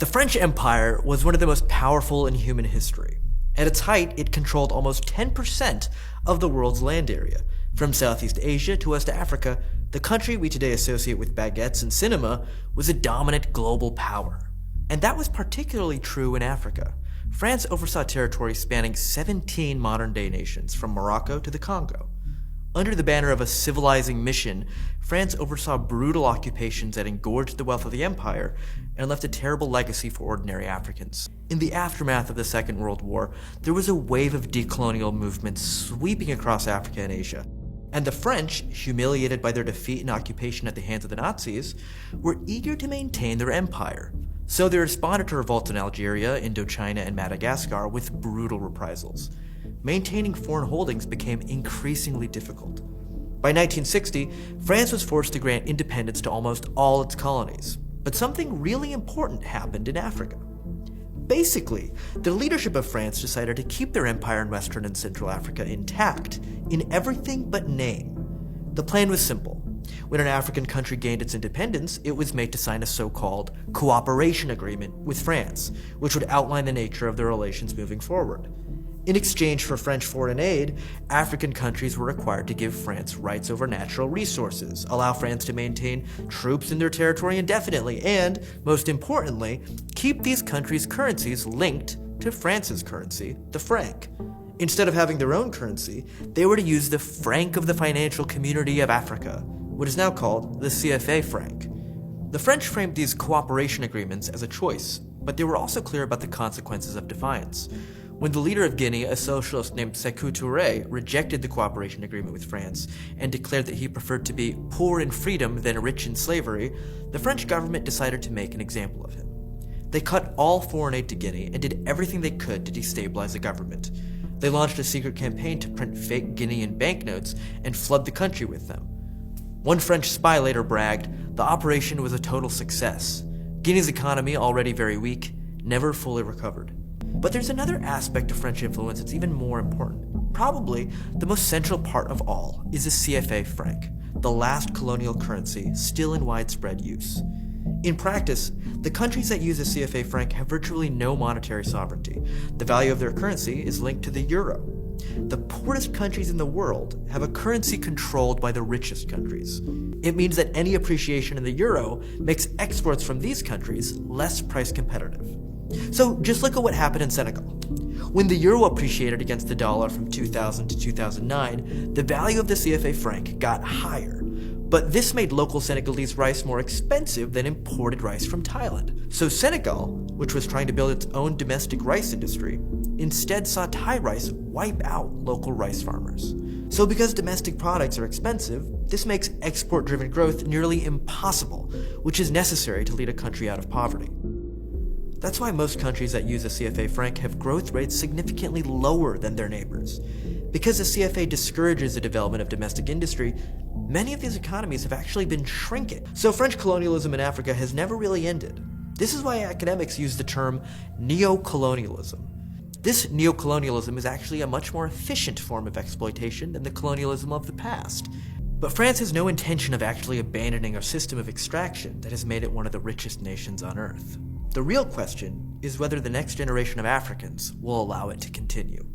The French Empire was one of the most powerful in human history. At its height, it controlled almost 10% of the world's land area. From Southeast Asia to West Africa, the country we today associate with baguettes and cinema was a dominant global power. And that was particularly true in Africa. France oversaw territory spanning 17 modern-day nations, from Morocco to the Congo. Under the banner of a civilizing mission, France oversaw brutal occupations that engorged the wealth of the empire and left a terrible legacy for ordinary Africans. In the aftermath of the Second World War, there was a wave of decolonial movements sweeping across Africa and Asia. And the French, humiliated by their defeat and occupation at the hands of the Nazis, were eager to maintain their empire. So they responded to revolts in Algeria, Indochina, and Madagascar with brutal reprisals. Maintaining foreign holdings became increasingly difficult. By 1960, France was forced to grant independence to almost all its colonies. But something really important happened in Africa. Basically, the leadership of France decided to keep their empire in Western and Central Africa intact in everything but name. The plan was simple. When an African country gained its independence, it was made to sign a so-called cooperation agreement with France, which would outline the nature of their relations moving forward. In exchange for French foreign aid, African countries were required to give France rights over natural resources, allow France to maintain troops in their territory indefinitely, and, most importantly, keep these countries' currencies linked to France's currency, the franc. Instead of having their own currency, they were to use the franc of the financial community of Africa, what is now called the CFA franc. The French framed these cooperation agreements as a choice, but they were also clear about the consequences of defiance. When the leader of Guinea, a socialist named Sékou Touré, rejected the cooperation agreement with France and declared that he preferred to be poor in freedom than rich in slavery, the French government decided to make an example of him. They cut all foreign aid to Guinea and did everything they could to destabilize the government. They launched a secret campaign to print fake Guinean banknotes and flood the country with them. One French spy later bragged, the operation was a total success. Guinea's economy, already very weak, never fully recovered. But there's another aspect of French influence that's even more important. Probably the most central part of all is the CFA franc, the last colonial currency still in widespread use. In practice, the countries that use the CFA franc have virtually no monetary sovereignty. The value of their currency is linked to the euro. The poorest countries in the world have a currency controlled by the richest countries. It means that any appreciation in the euro makes exports from these countries less price competitive. So just look at what happened in Senegal. When the euro appreciated against the dollar from 2000 to 2009, the value of the CFA franc got higher. But this made local Senegalese rice more expensive than imported rice from Thailand. So Senegal, which was trying to build its own domestic rice industry, instead saw Thai rice wipe out local rice farmers. So because domestic products are expensive, this makes export-driven growth nearly impossible, which is necessary to lead a country out of poverty. That's why most countries that use the CFA franc have growth rates significantly lower than their neighbors. Because the CFA discourages the development of domestic industry, many of these economies have actually been shrinking. So French colonialism in Africa has never really ended. This is why academics use the term neo-colonialism. This neo-colonialism is actually a much more efficient form of exploitation than the colonialism of the past. But France has no intention of actually abandoning a system of extraction that has made it one of the richest nations on Earth. The real question is whether the next generation of Africans will allow it to continue.